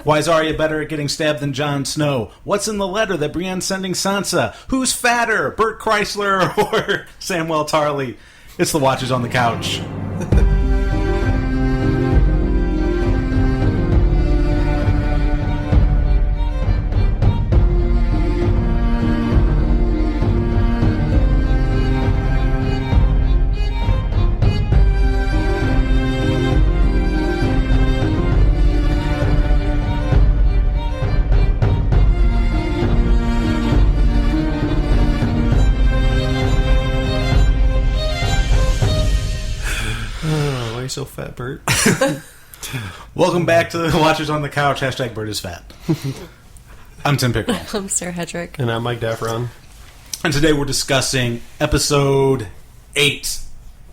Why is Arya better at getting stabbed than Jon Snow? What's in the letter that Brienne's sending Sansa? Who's fatter, Bert Chrysler or Samwell Tarly? It's the Watchers on the Couch. So fat, Bert. Welcome back to the Watchers on the Couch. Hashtag Bert is fat. I'm Tim Pickle. I'm Sarah Hedrick. And I'm Mike Daffron. And today we're discussing episode 8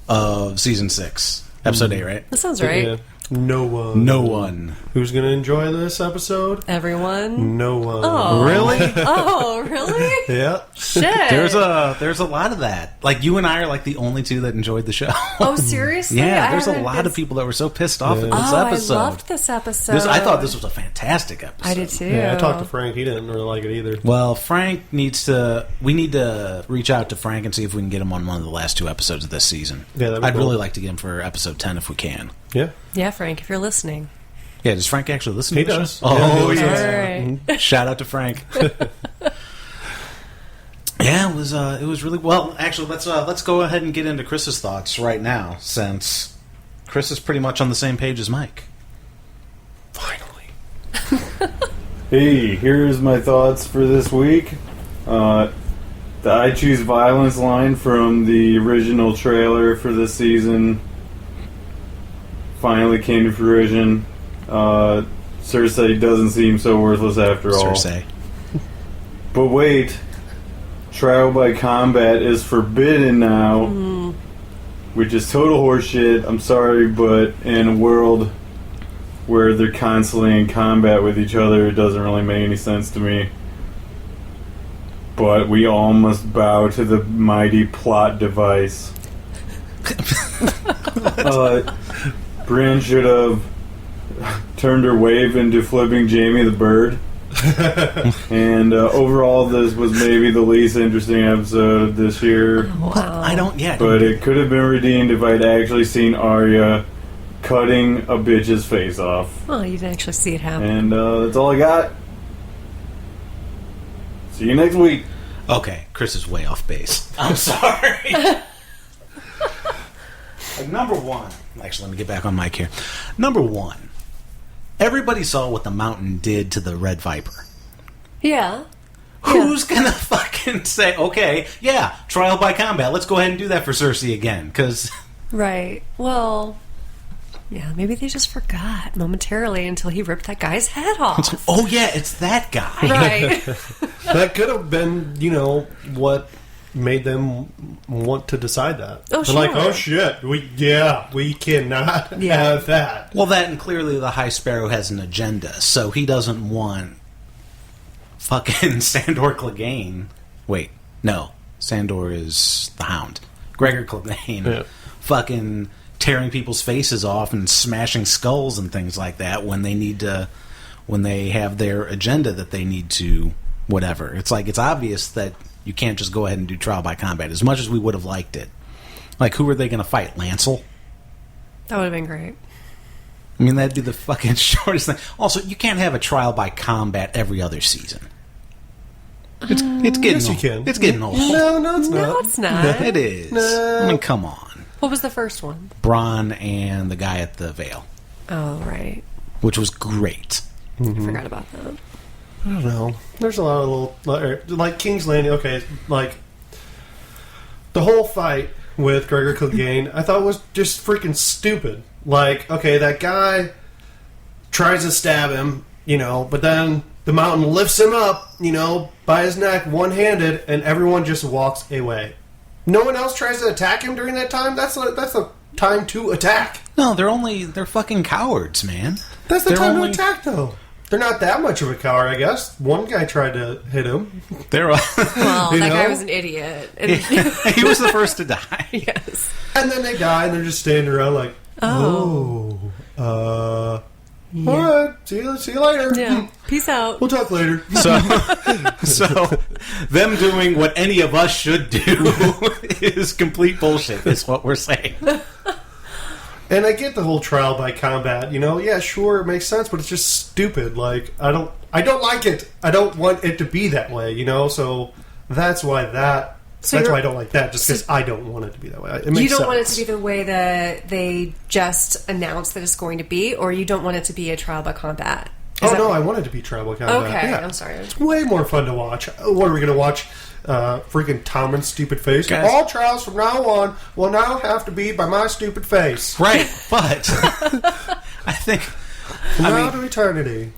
of season 6. Episode 8, right? That sounds right. Yeah. No one. No one. Who's going to enjoy this episode? Everyone. No one. Oh. Really? Oh, really? Yeah. Shit. There's a lot of that. Like, you and I are like the only two that enjoyed the show. Oh, seriously? Yeah, there's a lot of people that were so pissed off at this episode. I loved this episode. I thought this was a fantastic episode. I did too. Yeah, I talked to Frank. He didn't really like it either. Well, Frank needs to... We need to reach out to Frank and see if we can get him on one of the last 2 episodes of this season. Yeah, that'd be I'd cool. really like to get him for episode 10 if we can. Yeah. Yeah, Frank, if you're listening. Yeah, does Frank actually listen He to the does. show? Oh, Yeah, yeah. All right. Shout out to Frank. Yeah, it was really well. Actually, let's go ahead and get into Chris's thoughts right now, since Chris is pretty much on the same page as Mike. Finally. Hey, here's my thoughts for this week. The I Choose Violence line from the original trailer for this season finally came to fruition. Cersei doesn't seem so worthless after all. Cersei. But wait, trial by combat is forbidden now, which is total horseshit. I'm sorry, but in a world where they're constantly in combat with each other, it doesn't really make any sense to me. But we all must bow to the mighty plot device. Brienne should have turned her wave into flipping Jamie the bird. And overall, this was maybe the least interesting episode this year. Wow. I don't yet. But it could have been redeemed if I'd actually seen Arya cutting a bitch's face off. Oh, you didn't actually see it happen. And that's all I got. See you next week. Okay, Chris is way off base. I'm sorry. Number one. Actually, let me get back on mic here. Number one. Everybody saw what the Mountain did to the Red Viper. Yeah. Who's gonna fucking say, okay, yeah, trial by combat. Let's go ahead and do that for Cersei again, because... Right. Well... Yeah, maybe they just forgot momentarily until he ripped that guy's head off. Oh, yeah, it's that guy. Right. That could have been, what made them want to decide that. Oh, They're like, sure. oh shit, we cannot have that. Well, that and clearly the High Sparrow has an agenda, so he doesn't want fucking Sandor Clegane. Wait, no. Sandor is the Hound. Gregor Clegane fucking tearing people's faces off and smashing skulls and things like that when they have their agenda that they need to whatever. It's like, it's obvious that you can't just go ahead and do trial by combat as much as we would have liked it. Like, who are they going to fight? Lancel? That would have been great. I mean, that'd be the fucking shortest thing. Also, you can't have a trial by combat every other season. It's getting yes, old. you can. It's getting old. No, it's not. No, it's not. It is. No. I mean, come on. What was the first one? Bronn and the guy at the Vale, Oh, right. which was great. I forgot about that. I don't know. There's a lot of little... Like King's Landing, okay, like... The whole fight with Gregor Clegane, I thought was just freaking stupid. Like, okay, that guy tries to stab him, but then the Mountain lifts him up, by his neck, one-handed, and everyone just walks away. No one else tries to attack him during that time? That's a time to attack. No, they're fucking cowards, man. That's the They're time only- to attack, though. They're not that much of a coward, I guess. One guy tried to hit him. They're Well, You that know? guy was an idiot. And he was the first to die. yes. And then they die, and they're just standing around like, Yeah. All right, see you later. Yeah. Peace out. We'll talk later. So them doing what any of us should do is complete bullshit, is what we're saying. And I get the whole trial by combat. Yeah, sure, it makes sense, but it's just stupid. Like, I don't like it. I don't want it to be that way. So that's why that's why I don't like that. Just because I don't want it to be that way. It makes you don't sense. want it to be the way that they just announced that it's going to be, or you don't want it to be a trial by combat. I want it to be trial by combat. Okay, Yeah. I'm sorry. It's way more fun to watch. What are we going to watch? Freaking Tommen's stupid face. Guys. All trials from now on will now have to be by my stupid face. Right, but I think... From now to eternity.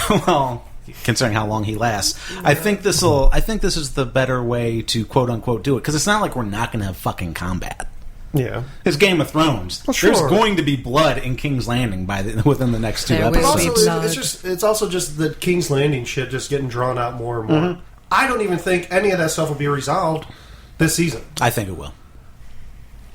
Well, considering how long he lasts, I think this is the better way to quote unquote do it, because it's not like we're not going to have fucking combat. Yeah, It's Game of Thrones. Well, sure. There's going to be blood in King's Landing within the next 2 There will episodes. be. also, it's also just the King's Landing shit just getting drawn out more and more. Mm-hmm. I don't even think any of that stuff will be resolved this season. I think it will.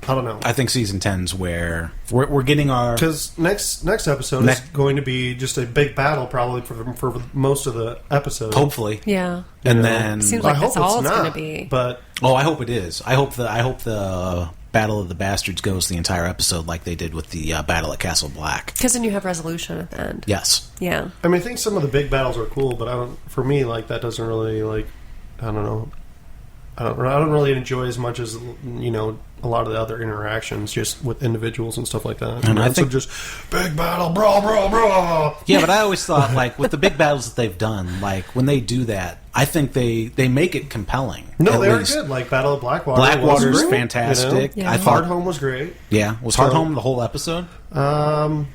I don't know. I think season 10's where we're getting our... Because next episode is going to be just a big battle, probably for most of the episodes. Hopefully. Yeah. And then... Seems like I hope that's all it's it's not, going to be. But Oh, I hope it is. I hope the Battle of the Bastards goes the entire episode like they did with the Battle at Castle Black. Because then you have resolution at the end. Yes. Yeah. I think some of the big battles are cool, but for me, that doesn't really I don't know. I don't really enjoy as much as a lot of the other interactions just with individuals and stuff like that. And I think just big battle, blah blah blah. Yeah, but I always thought with the big battles that they've done, when they do that, I think they make it compelling. No, at they were least. good. Like Battle of Blackwater. Blackwater's was great, fantastic. Yeah. I thought Hardhome was great. Yeah, was So- Hardhome the whole episode? I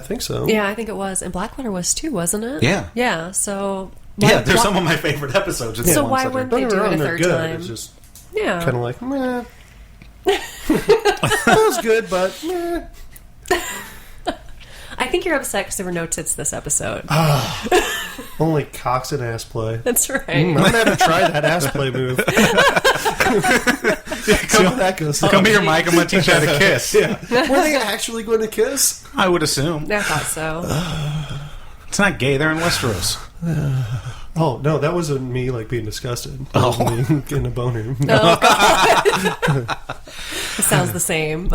think so. Yeah, I think it was. And Blackwater was too, wasn't it? Yeah. Yeah, so... Yeah, they're some of my favorite episodes. So why wouldn't they Don't get do me it wrong, a they're third good. time? It's just Yeah. kind of like, meh. That was good, but meh. I think you're upset because there were no tits this episode. Only cocks and ass play. That's right. I'm gonna have to try that ass play move. See how that goes. Come here, Mike. I'm going to teach you how to kiss. Yeah. Were they actually going to kiss? I would assume. I thought so. It's not gay. They're in Westeros. Oh no, that wasn't me being disgusted. That was me getting a boner. It sounds the same.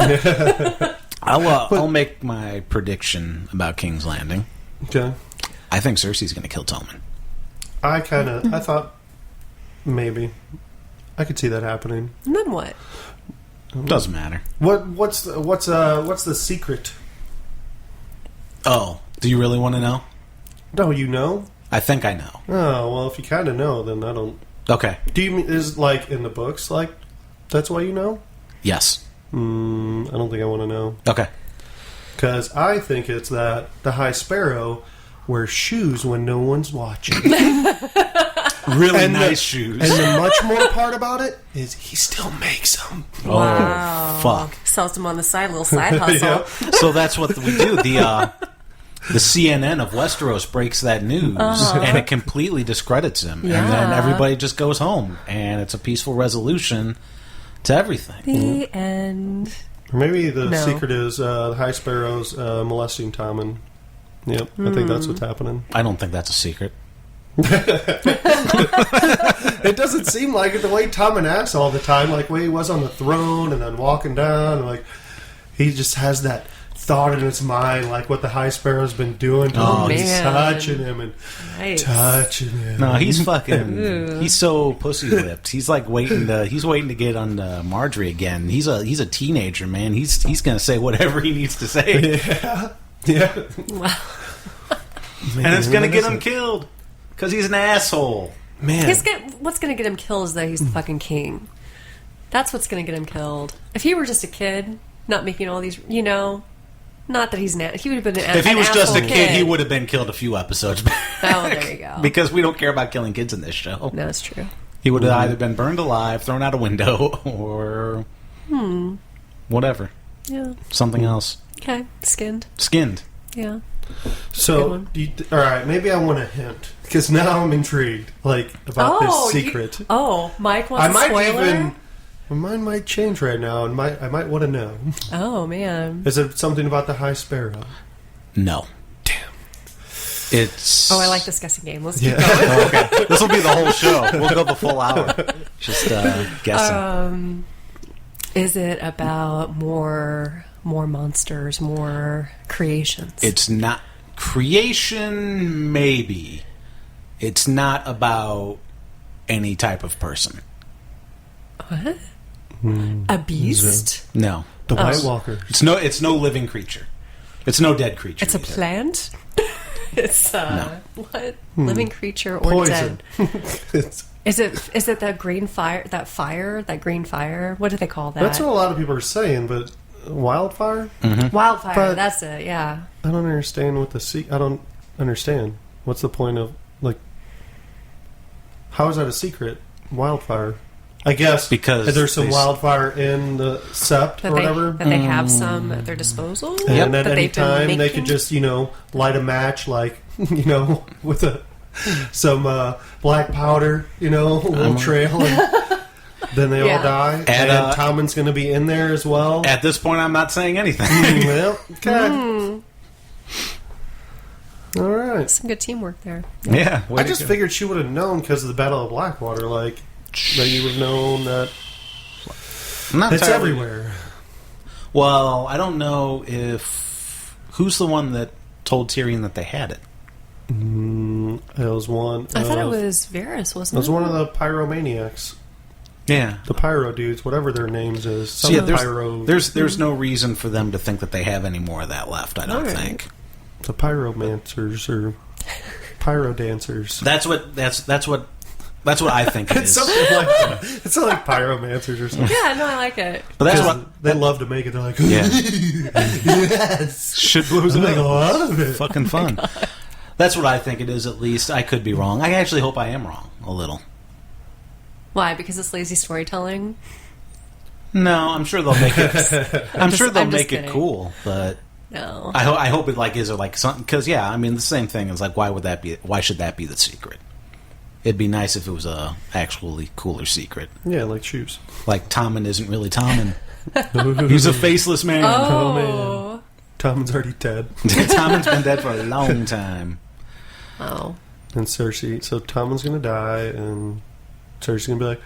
I'll make my prediction about King's Landing. Okay. I think Cersei's going to kill Tommen. I thought maybe I could see that happening. And then what? Doesn't matter. What's the secret? Oh, do you really want to know? No, you know. I think I know. Oh well, if you kind of know, then I don't. Okay. Do you mean is in the books that's why you know? Yes. I don't think I want to know Okay. because I think it's that the High Sparrow wears shoes when no one's watching. Really And nice shoes. And the much more part about it is he still makes them. Oh, fuck. Sells them on the side, little side hustle. Yeah. So that's what we do. The CNN of Westeros breaks that news, and it completely discredits him. And then Yeah. everybody just goes home, and it's a peaceful resolution to everything. The end. Or maybe the No. secret is the High Sparrow's molesting Tommen. Yep, I think that's what's happening. I don't think that's a secret. It doesn't seem like it the way Tommen acts all the time, like way he was on the throne and then walking down, and he just has that thought in his mind, like what the High Sparrow's been doing to him. He's man. touching him and Nice. touching him. No, he's fucking. He's so pussy whipped. He's waiting to get on Marjorie again. He's a teenager, man. He's gonna say whatever he needs to say, Yeah. Wow. and it's gonna get him killed because he's an asshole. Man. What's going to get him killed is that he's the fucking king. That's what's going to get him killed. If he were just a kid, not making all these, not that he's he would have been an If he was just a asshole kid, he would have been killed a few episodes back. Oh, there you go. Because we don't care about killing kids in this show. No, it's true. He would have either been burned alive, thrown out a window, or whatever. Yeah. Something else. Okay. Skinned. Skinned. Yeah. Good So, one. all right, maybe I want a hint because now I'm intrigued, about this secret. Mike wants I might a spoiler? even. My mind might change right now, and I might want to know. Oh, man. Is it something about the High Sparrow? No. Damn. It's... Oh, I like this guessing game. Let's keep going. Oh, okay. This will be the whole show. We'll go the full hour. Just guessing. Is it about more monsters, more creations? It's not... Creation, maybe. It's not about any type of person. What? A beast? No. The White Walker. It's no living creature. It's no dead creature. It's a either. plant? It's what? Living creature or Poison. dead? Is it that green fire? That green fire? What do they call that? That's what a lot of people are saying, but wildfire? Wildfire. But- that's it. Yeah. I don't understand what I don't understand. What's the point of, like, how is that a secret? Wildfire. I guess Because there's some they- wildfire in the sept or whatever. That they have some at their disposal. And at that any they've been time they making? could just, light a match, like, with some black powder, a little trail, and then they all die. And Tommen's going to be in there as well. At this point, I'm not saying anything. Well, okay. All right. Some good teamwork there. Yeah. I just figured she would have known because of the Battle of Blackwater, like, that you would have known that Not it's entirely- everywhere. Well, I don't know if... Who's the one that told Tyrion that they had it? It was one. I thought it was Varys, It wasn't was it? one of the pyromaniacs. Yeah. The pyro dudes, whatever their names is. So Some yeah, pyro. there's no reason for them to think that they have any more of that left, I don't Alright. think. The pyromancers or pyro dancers. That's what I think it It's is. something like that. It's not like pyromancers or something. Yeah, no, I like it. But that's 'Cause what they love to make it. They're like, Yeah. yes, shit blows I it make a up. lot of it. Fucking fun. That's what I think it is, at least. I could be wrong. I actually hope I am wrong a little. Why? Because it's lazy storytelling? No, I'm sure they'll make it. I'm sure they'll I'm just make it kidding. cool, but No. I hope it is like something, because yeah, I mean the same thing is like, why should that be the secret? It'd be nice if it was a actually cooler secret. Yeah, like shoes. Like Tommen isn't really Tommen. He's a faceless man. Oh. Tommen's already dead. Tommen's been dead for a long time. Oh. And Cersei. So Tommen's gonna die, and Cersei's gonna be like,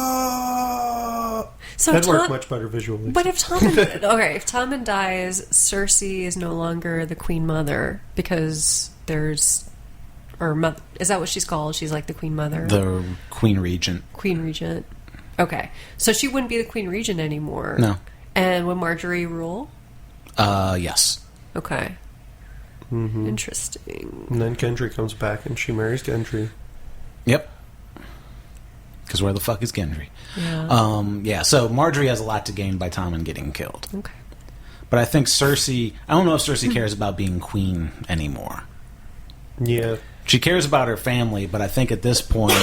no. So That'd work Tom- much better visually. But if Tommen... okay, if Tommen dies, Cersei is no longer the Queen Mother because there's... is that what she's called? She's like the Queen Mother? The Queen Regent. Queen Regent. Okay. So she wouldn't be the Queen Regent anymore. No. And would Marjorie rule? Yes. Okay. Mm-hmm. Interesting. And then Gendry comes back, and she marries Gendry. Yep. Because where the fuck is Gendry? Yeah. Yeah, so Marjorie has a lot to gain by Tommen getting killed. Okay. But I think Cersei... I don't know if Cersei cares about being queen anymore. Yeah. She cares about her family, but I think at this point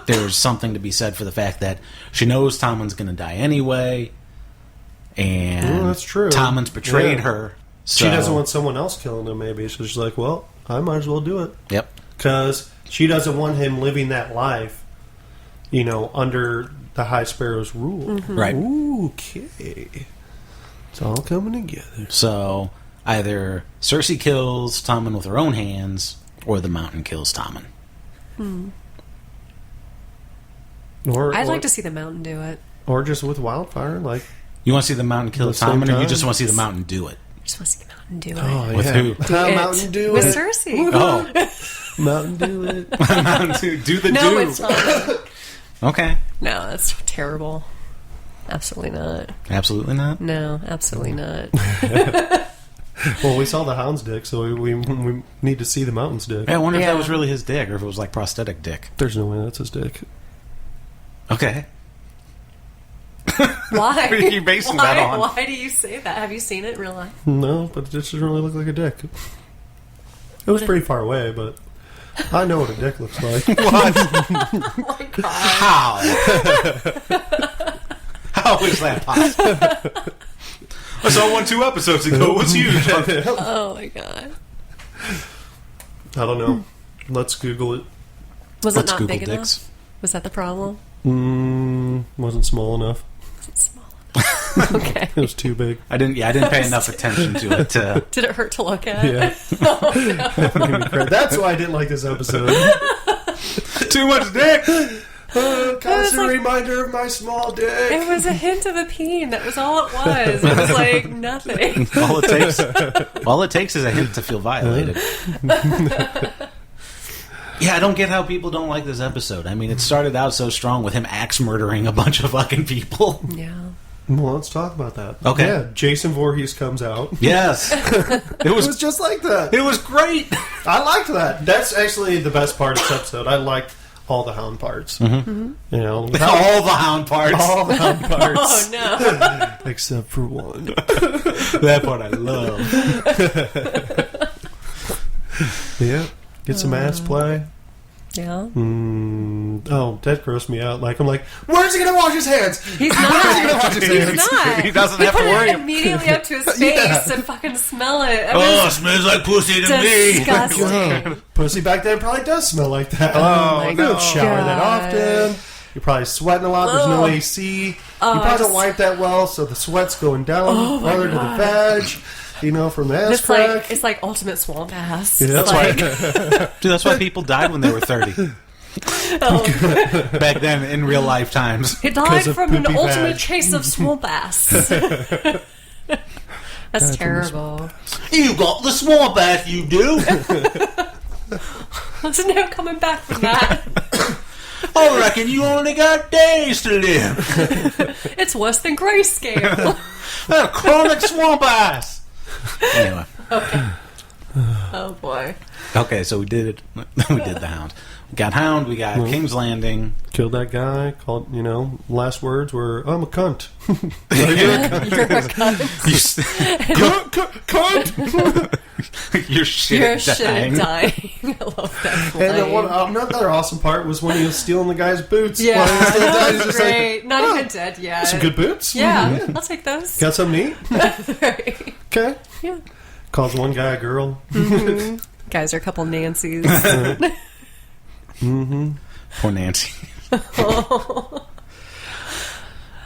there's something to be said for the fact that she knows Tommen's going to die anyway, and Well, that's true. Tommen's betrayed Yeah. her. So, She doesn't want someone else killing him, maybe. So she's like, well, I might as well do it. Yep. Because she doesn't want him living that life, under the High Sparrow's rule. Right. Okay. It's all coming together. So either Cersei kills Tommen with her own hands, or the Mountain kills Tommen. I'd like to see the Mountain do it. Or just with wildfire, like... You want to see the Mountain kill At the same Tommen, or you time? just want to see the Mountain do it? I just want to see the Mountain do it. Oh, With yeah. who? It. Mountain Dew With it. Cersei. Oh, Mountain Dew it. Mountain do the No, do. it's not. Okay. No, that's terrible. Absolutely not. Absolutely not. No, absolutely not. Well, we saw the Hound's dick, so we need to see the Mountain's dick. Yeah, I wonder if Yeah. that was really his dick, or if it was like prosthetic dick. There's no way that's his dick. Okay. Why? What are you basing that on? Why do you say that? Have you seen it in real life? No, but it just doesn't really look like a dick. It was pretty far away, but I know what a dick looks like. How? How is that possible? I saw 2 episodes ago. It was huge. Oh my god. I don't know. Let's Google it. Was Let's it not Google big dicks. enough? Was that the problem? Wasn't small enough. Was it small enough? Okay. It was too big. I didn't pay enough attention to it. Did it hurt to look at? Yeah. That's why I didn't like this episode. Too much dick. Constant reminder of my small dick. It was a hint of a peen. That was all it was. It was like nothing. All it takes is a hint to feel violated. Yeah, I don't get how people don't like this episode. I mean, it started out so strong with him axe murdering a bunch of fucking people. Yeah. Well, let's talk about that. Okay. Yeah, Jason Voorhees comes out. Yes. It was just like that. It was great. I liked that. That's actually the best part of this episode. I liked all the hound parts. Mm-hmm. You know, All the hound parts. all the hound parts. Oh no. Except for one. That part I love. Yeah. Get some ass play. Yeah. Oh, that grossed me out. Like, I'm like, where's he going to wash his hands? He's not. Where's he going to wash his hands? He's not. He doesn't He have to put worry. it immediately up to his face and fucking smell it. It Oh, was smells like pussy to me. disgusting. Pussy back then probably does smell like that. my You don't shower that God. often. You're probably sweating a lot. There's no Ugh. AC. You Oh, probably don't just- wipe that well, so the sweat's going down farther to the vag. You know, from the ass crack. It's like ultimate swamp ass. Yeah. It's That's like, Dude, that's why people died when they were 30. Back then, in real life times. he died 'Cause of from an poopy ultimate vag. case of swamp ass. That's terrible. You got the swamp ass, you do. There's no coming back from that. I reckon you only got days to live. It's worse than grayscale. That chronic swamp ass. Anyway. Oh boy. Okay, so we did it. We did the Hound. We got Hound. We got King's Landing. Killed that guy. Called, last words were, I'm a cunt. You're a cunt. Cunt! You're shit You're at shit dying. at dying. I love that. And then line. another awesome part was when he was stealing the guy's boots. Yeah, While he was still dead, that he's was just like, great. Not "Oh, even dead yet. some good boots? Yeah, I'll take those. Got some neat? Right. Okay. Yeah. Calls one guy a girl. Guys are a couple Nancys. Poor Nancy.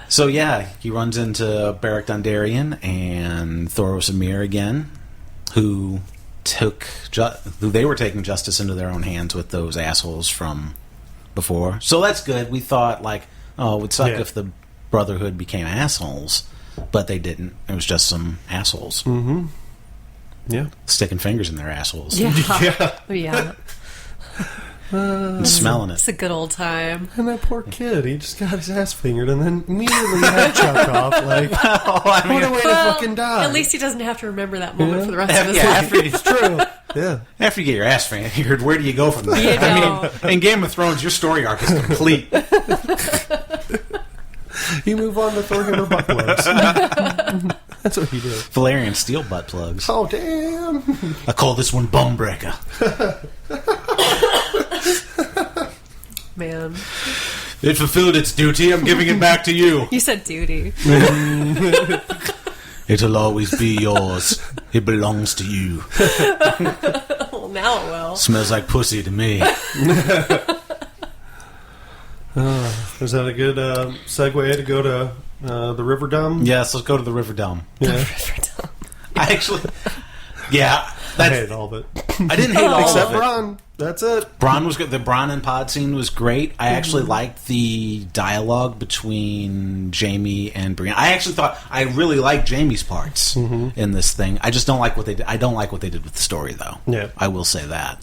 So yeah, he runs into Beric Dondarrion and Thoros Emir again, who they were taking justice into their own hands with those assholes from before. So that's good. We thought it would suck if the Brotherhood became assholes, but they didn't. It was just some assholes. Mm-hmm. Yeah. Sticking fingers in their assholes. Yeah. Yeah. Yeah. And smelling it. It's a good old time. And that poor kid, he just got his ass fingered and then immediately had chopped off. Like, what a way to fucking die. At least he doesn't have to remember that moment for the rest of his Yeah, life. It's true. Yeah. After you get your ass fingered, where do you go from there? You I know. mean, in Game of Thrones, your story arc is complete. You move on to Thorhammer butt plugs. That's what he did. Valerian steel butt plugs. Oh, damn. I call this one Bumbreaker. Man. It fulfilled its duty. I'm giving it back to you. You said duty. It'll always be yours. It belongs to you. Well, now it will. Smells like pussy to me. Is that a good segue to go to the River Dome? Yes, let's go to the River Dome. Yeah. I actually... Yeah. I hated all of it. I didn't hate all Except of it. Bronn. That's it. Bronn was good. The Bronn and Pod scene was great. I actually liked the dialogue between Jaime and Brienne. I really liked Jaime's parts in this thing. I just don't like what they did. I don't like what they did with the story, though. Yeah. I will say that.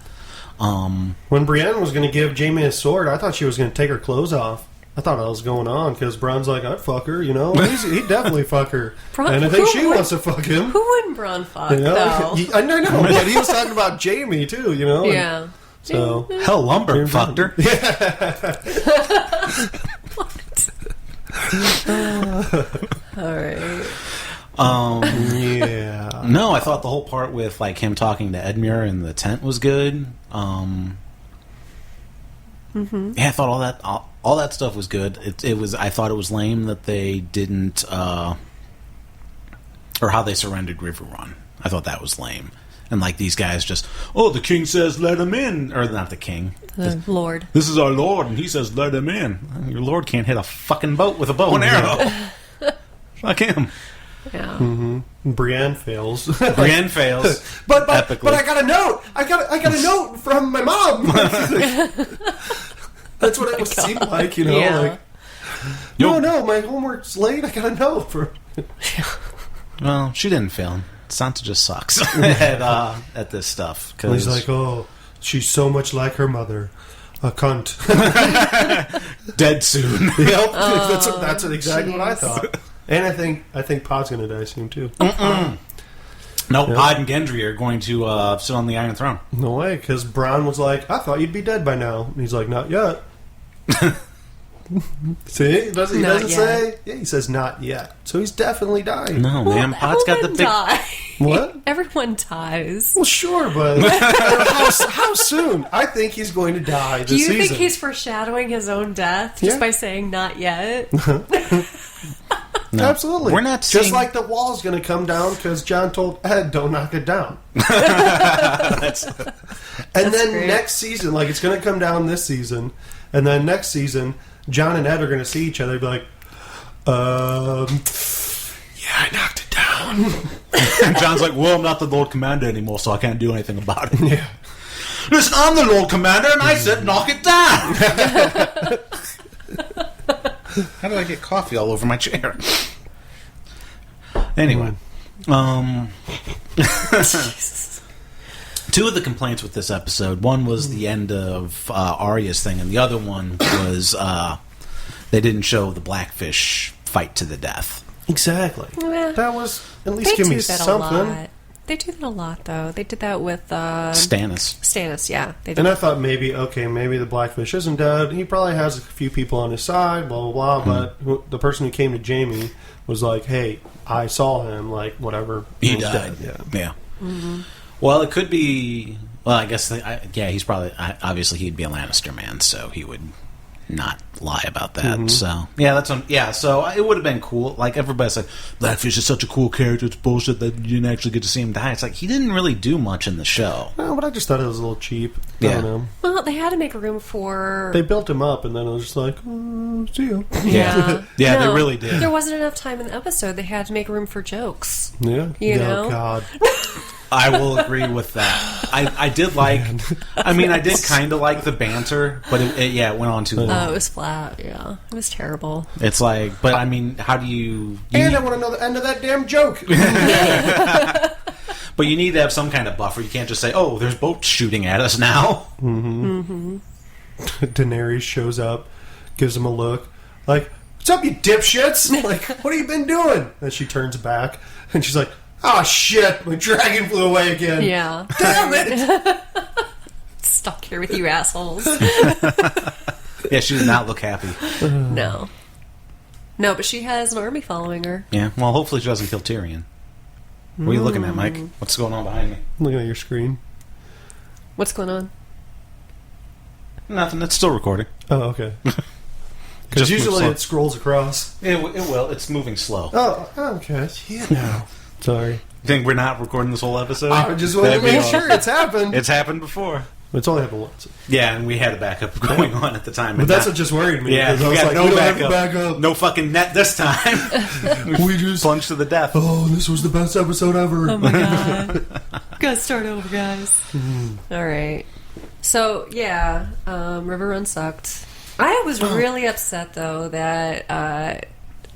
When Brienne was going to give Jaime a sword, I thought she was going to take her clothes off. I thought that was going on because Bronn's like, I'd fuck her, He'd definitely fuck her. And I think she wants to fuck him. Who wouldn't Bronn fuck, You know? though? I know, but he was talking about Jaime, too, and Yeah. so... Hell, Lumber fucked her. All right. Yeah. No, I thought the whole part with him talking to Edmure in the tent was good. Yeah, I thought all that stuff was good. It was. I thought it was lame that they didn't, or how they surrendered Riverrun. I thought that was lame. And these guys just, the king says let him in, or not the king. The Lord. This is our lord, and he says let him in. Your lord can't hit a fucking boat with a bow and arrow. Fuck him. Yeah. Brienne fails. Brienne fails. but epically. I got a note. I got a note from my mom. That's what it would seem like, you know. Yeah. Like, no, my homework's late. I got a note for. Well, she didn't fail. Sansa just sucks at this stuff. And he's like, oh, she's so much like her mother. A cunt. dead soon. Yep. That's exactly what I thought. And I think Pod's going to die soon, too. No, Pod and Gendry are going to sit on the Iron Throne. No way, because Bronn was like, I thought you'd be dead by now. And he's like, not yet. See? He doesn't say? Yeah, he says not yet. So he's definitely dying. No, man. Pod's got the big... Die. What? Everyone dies. Well, sure, but how soon? I think he's going to die this Do you season. think he's foreshadowing his own death just by saying not yet? No. Absolutely. We're not just seeing... like the wall's going to come down because Jon told Ed, don't knock it down. And then great. next season, like it's going to come down this season, and then next season, Jon and Ed are going to see each other and be like, yeah, I knocked it down. And John's like, well, I'm not the Lord Commander anymore, so I can't do anything about it. Yeah. Listen, I'm the Lord Commander, and I said knock it down. How do I get coffee all over my chair? Anyway. Two of the complaints with this episode, one was the end of Arya's thing, and the other one was they didn't show the Blackfish fight to the death. Exactly. Yeah. That was, at least give me something. They do that a lot, though. They did that with... Stannis. Stannis, yeah. They did. And I thought maybe the Blackfish isn't dead. He probably has a few people on his side, blah, blah, blah. But the person who came to Jaime was like, hey, I saw him, like, whatever. He was died. Dead. Yeah. Well, it could be... Well, I guess... he's probably... Obviously, he'd be a Lannister man, so he would not lie about that. So, yeah, so it would have been cool. Like, everybody's like, Blackfish is such a cool character, it's bullshit that you didn't actually get to see him die. It's like, he didn't really do much in the show. No, but I just thought it was a little cheap. I Yeah. don't know. Well, they had to make room for... They built him up, and then it was just like, see ya. Yeah. Yeah, No, they really did. There wasn't enough time in the episode. They had to make room for jokes. Yeah. You Oh, know? God. I will agree with that. I did like... I mean, I did kind of like the banter, but it went on too long. Oh, it was flat, yeah. It was terrible. It's like... But, I mean, how do you... And I want to know the end of that damn joke. But you need to have some kind of buffer. You can't just say, oh, there's boats shooting at us now. Daenerys shows up, gives him a look, like, what's up, you dipshits? Like, what have you been doing? And she turns back, and she's like, oh, shit, my dragon flew away again. Yeah. Damn it! Stuck here with you assholes. Yeah, she did not look happy. No. No, but she has an army following her. Yeah, well, hopefully she doesn't kill Tyrion. What are you looking at, Mike? What's going on behind me? Looking at your screen. What's going on? Nothing. It's still recording. Oh, okay. Because Just move usually slow. it scrolls across. It will. It's moving slow. Oh, okay. Yeah, no. Sorry. You think we're not recording this whole episode? I just wanted to That'd be make sure it's happened. It's happened before. It's only happened once. Yeah, and we had a backup going on at the time. But that's what just worried me. Yeah, because I we was got like, no we don't have backup. a backup. No fucking net this time. We just plunged to the death. Oh, this was the best episode ever. Oh my god. Gotta start over, guys. Alright. So, yeah, River Run sucked. I was really upset, though, that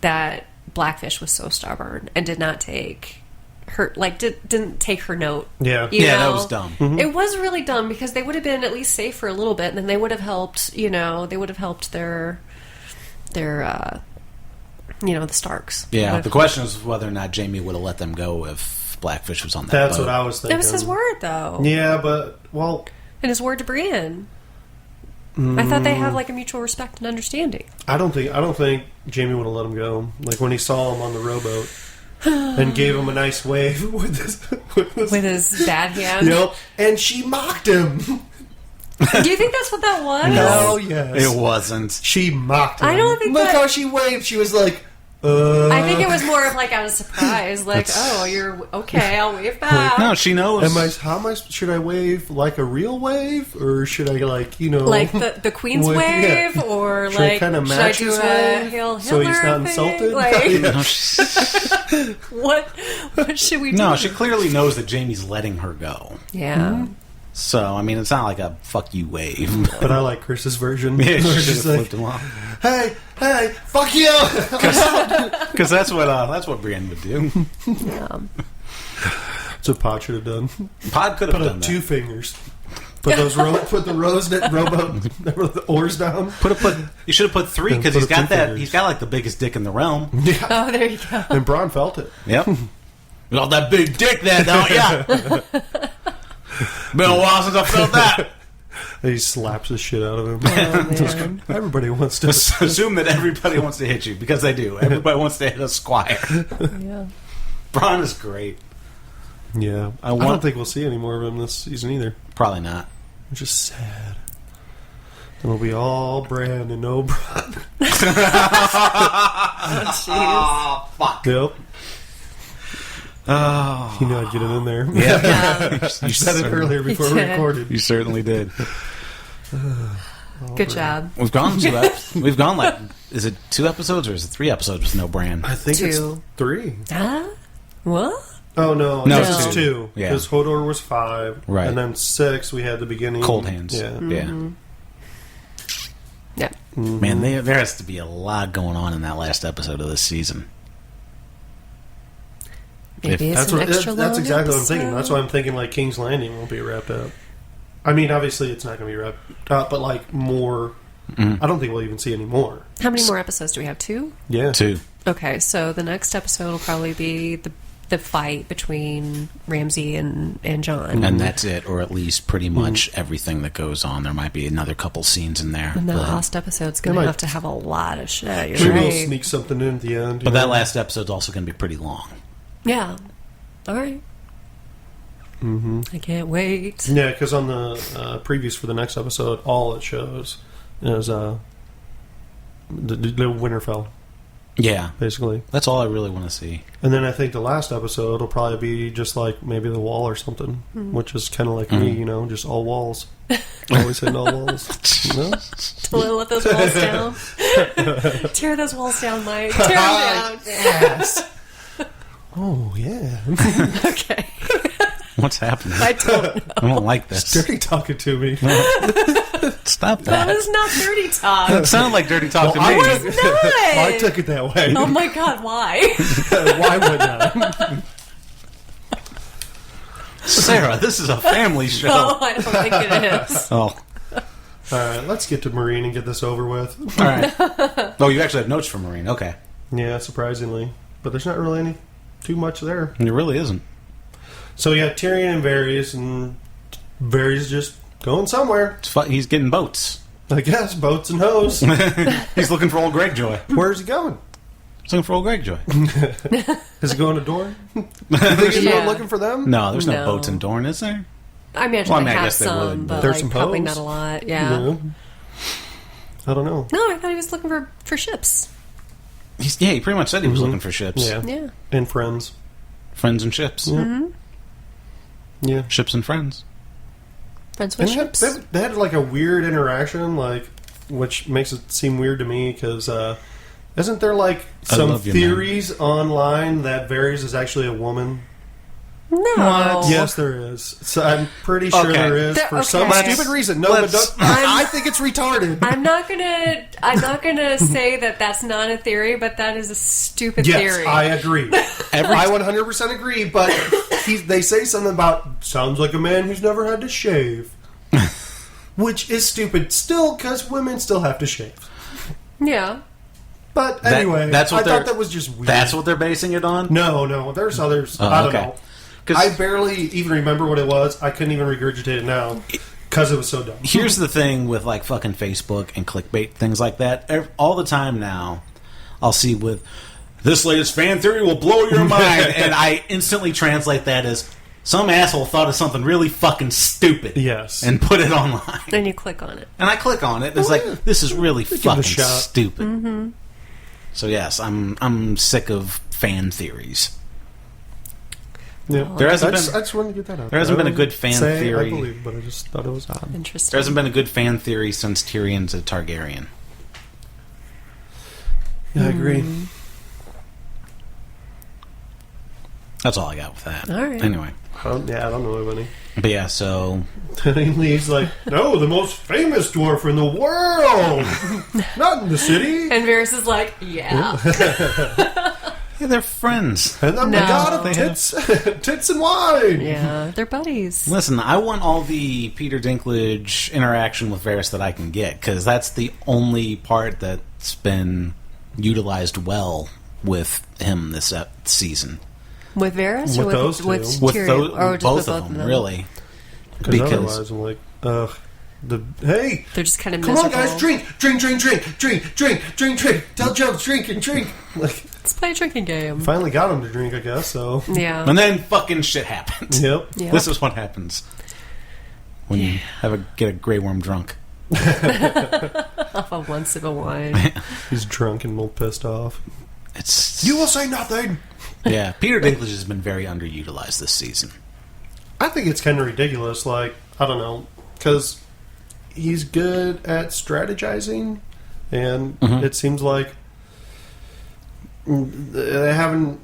that Blackfish was so stubborn and did not take her, like, didn't take her note. Yeah. You Yeah, that know? was dumb. It was really dumb because they would have been at least safe for a little bit, and then they would have helped, their the Starks. Yeah, the question is whether or not Jaime would have let them go if Blackfish was on that That's boat. what I was thinking. That was his word, though. Yeah, but, well... And his word to Brienne. I thought they have, like, a mutual respect and understanding. I don't think Jaime would have let him go. Like, when he saw him on the rowboat and gave him a nice wave with his bad hand. Yep. And she mocked him. Do you think that's what that was? No, yes. It wasn't. She mocked him. I don't think Look that- how she waved. She was like, I think it was more of like out of surprise, like, oh, you're okay. I'll wave back. No, she knows. Should I wave like a real wave, or should I like like the Queen's wave, or should like I kind of should I match do his a wave Hail so he's Hitler not thing? insulted? Like, what should we do? No, she clearly knows that Jamie's letting her go. Yeah. So, I mean, it's not like a fuck you wave. But I like Chris's version. Yeah, Where she she's should have like, flipped him off. hey, fuck you! Because that's what Brienne would do. Yeah. That's what Pod should have done. Pod could have Put done up that. 2 fingers. Put the rowboat the oars down. You should have put 3 because Put he's up 2 got that. fingers. He's got like the biggest dick in the realm. Yeah. Oh, there you go. And Braun felt it. Yep. You got that big dick there, don't ya? Been a while since I felt that. And he slaps the shit out of him. Oh, man. Everybody wants to. Assume that everybody wants to hit you because they do. Everybody wants to hit a squire. Yeah. Braun is great. Yeah. I don't think we'll see any more of him this season either. Probably not. Which is sad. It'll be all Bran and no Braun. Oh, jeez. Oh, fuck. Yep. Oh. You know I'd get it in there. Yeah. You said it earlier before we did. recorded. You certainly did. Good job. We've gone we've gone like, is it 2 episodes or is it 3 episodes with no Bran? I think 2. it's 3. Huh? What? Oh, no. No, This it's is 2. 2. Yeah. Because Hodor was 5. Right. And then 6, we had the beginning. Cold Hands. Yeah. Yeah. Yeah. Man, there has to be a lot going on in that last episode of this season. Maybe it's an extra long That's exactly what I'm thinking. episode. That's why I'm thinking like King's Landing won't be wrapped up. I mean, obviously it's not going to be wrapped up, but like more. I don't think we'll even see any more. How many more episodes do we have? 2? Yeah. 2. Okay, so the next episode will probably be the fight between Ramsay and Jon. And that's it, or at least pretty much everything that goes on. There might be another couple scenes in there. And that but last episode's going They to might- have to have a lot of shit. Maybe You're we'll right. sneak something in at the end. but that last episode's also going to be pretty long. Yeah. All right. I can't wait. Yeah, because on the previews for the next episode, all it shows is the Winterfell, Yeah. basically. That's all I really want to see. And then I think the last episode will probably be just like maybe the wall or something, which is kind of like me, just all walls. Always hitting all walls. Don't let those walls down. Tear those walls down, Mike. Tear them down. Yes. Oh, yeah. Okay. What's happening? I don't know. I don't like this. Dirty talking to me. Stop That that. was not dirty talk. It sounded like dirty talk to Well, me. It was not. Well, I took it that way. Oh my god, why? Why wouldn't I? Sarah, this is a family show. Oh, I don't think it is. Oh, All right, let's get to Marine and get this over with. all right. Oh, you actually have notes for Marine. Okay. Yeah, surprisingly. But there's not really too much there. There really isn't. So you have Tyrion and Varys, and Varys just going somewhere. He's getting boats. I guess, boats and hoes. He's looking for old Greyjoy. Where's he going? He's looking for old Greyjoy. Is he going to Dorne? You think he's Yeah. going looking for them? No, there's no No. boats in Dorne, is there? I imagine Well, I they mean, I have guess they some, would, but- but There's like, some probably hoes? not a lot. Yeah. No. I don't know. No, I thought he was looking for ships. He pretty much said he was looking for ships. Yeah. Yeah. And friends. Friends and ships. Yeah. Ships and friends. Friends with And ships. they had like a weird interaction, like, which makes it seem weird to me because isn't there like I some love you, theories online that Varys is actually a woman? No. What? Yes, there is. So I'm pretty sure Okay. there is There- for some okay. stupid reason. No, but Let's- don't, I think it's retarded. I'm not gonna say that that's not a theory, but that is a stupid Yes, theory. I agree. I 100% agree. But they say something about sounds like a man who's never had to shave, which is stupid. Still, because women still have to shave. Yeah. But anyway, that's what I thought they're- that was just weird. That's what they're basing it on? No. There's others. Oh, I don't okay. know. 'Cause I barely even remember what it was. I couldn't even regurgitate it now because it was so dumb. here's the thing with like fucking Facebook and clickbait, things like that. All the time now, I'll see with this latest fan theory will blow your mind, and I instantly translate that as some asshole thought of something really fucking stupid, Yes. and put it online. Then you click on it. And I click on it, and it's Oh, like, yeah. this is really it a fucking shot. stupid. So yes, I'm sick of fan theories. Yeah, There hasn't I been just wanted to get that out. there hasn't I been a don't good fan say theory. I believe, but I just thought it was odd. Interesting. there hasn't been a good fan theory since Tyrion's a Targaryen. Yeah, I agree. That's all I got with that. All right. Anyway, I don't know of any. but yeah, so And he leaves like, no, the most famous dwarf in the world, not in the city. And Varys is like, yeah. yeah, they're friends. And I'm No. the god of tits, tits and wine. Yeah, they're buddies. Listen, I want all the Peter Dinklage interaction with Varys that I can get, because that's the only part that's been utilized well with him this season. With Varys? With or those two. with With Tyrion? Or just both with of them, really. Because Because otherwise I'm like, hey, They're just kind of come miserable. on guys, drink. Tell jokes, drink. Like, Let's play a drinking game. finally got him to drink, I guess, so. Yeah. and then fucking shit happens. Yep. Yeah. This is what happens when you get a Grey Worm drunk. Off of one sip of wine. He's drunk and all pissed off. It's You will say nothing. yeah. Peter Dinklage has been very underutilized this season. I think it's kind of ridiculous. Like, I don't know, because he's good at strategizing, and it seems like they haven't,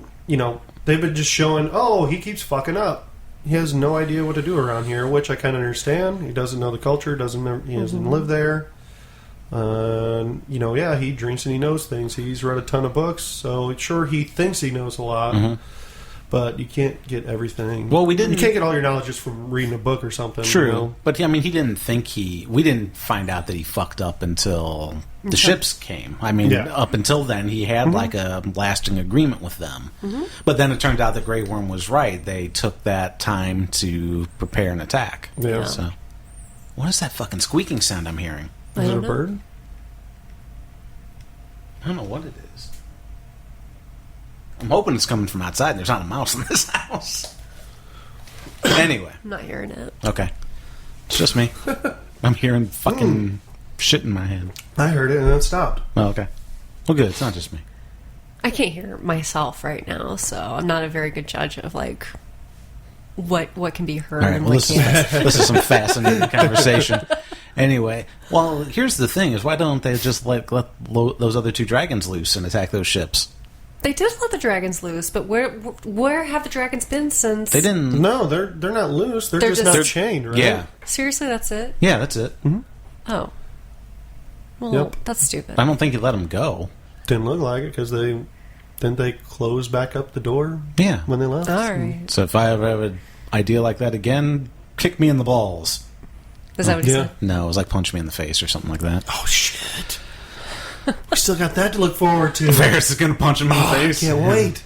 they've been just showing, oh, he keeps fucking up. He has no idea what to do around here, which I kind of understand. He doesn't know the culture, he doesn't live there. Yeah, he drinks and he knows things. He's read a ton of books, so sure, he thinks he knows a lot. But you can't get everything. Well, we didn't. You can't get all your knowledge just from reading a book or something. True, but I mean, he didn't think we didn't find out that he fucked up until the ships came. I mean, Yeah. up until then, he had like a lasting agreement with them. But then it turned out that Grey Worm was right. They took that time to prepare an attack. Yeah. So, what is that fucking squeaking sound I'm hearing? Is it don't a know. bird? I don't know what it is. I'm hoping it's coming from outside. There's not a mouse in this house. Anyway, I'm not hearing it. okay, it's just me. I'm hearing fucking shit in my head. I heard it and then it stopped. Oh, okay. Well, good. It's not just me. I can't hear myself right now, so I'm not a very good judge of like what can be heard All right. and Well, what can't. this is some fascinating conversation. Anyway, well, here's the thing: is why don't they just let those other two dragons loose and attack those ships? They did let the dragons loose, but where have the dragons been since? They didn't. No, they're not loose. They're just not chained, right? Yeah. Seriously, that's it? Yeah, that's it. Oh. Well, Yep. that's stupid. I don't think he let them go. Didn't look like it because didn't they close back up the door Yeah. when they left? All right. So if I ever have an idea like that again, kick me in the balls. Is that what you Yeah. said? No, it was like punch me in the face or something like that. Oh shit! We still got that to look forward to. Varys is going to punch him in the Oh, I face. can't wait.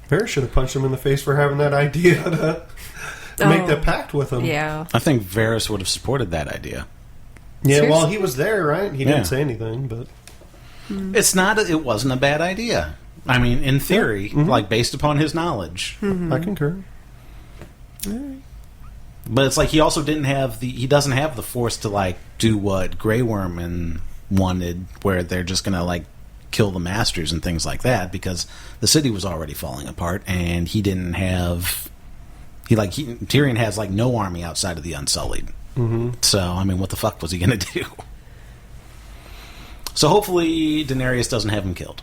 Varys should have punched him in the face for having that idea to make that pact with him. Yeah. I think Varys would have supported that idea. Yeah, well, Seriously? he was there, right? He Yeah. didn't say anything, but It's not. It wasn't a bad idea. I mean, in theory, like based upon his knowledge. I concur. But it's like he also didn't have he doesn't have the force to like do what Grey Worm wanted, where they're just gonna like kill the masters and things like that, because the city was already falling apart, and he didn't have Tyrion has like no army outside of the Unsullied. So I mean, what the fuck was he gonna do? So hopefully Daenerys doesn't have him killed.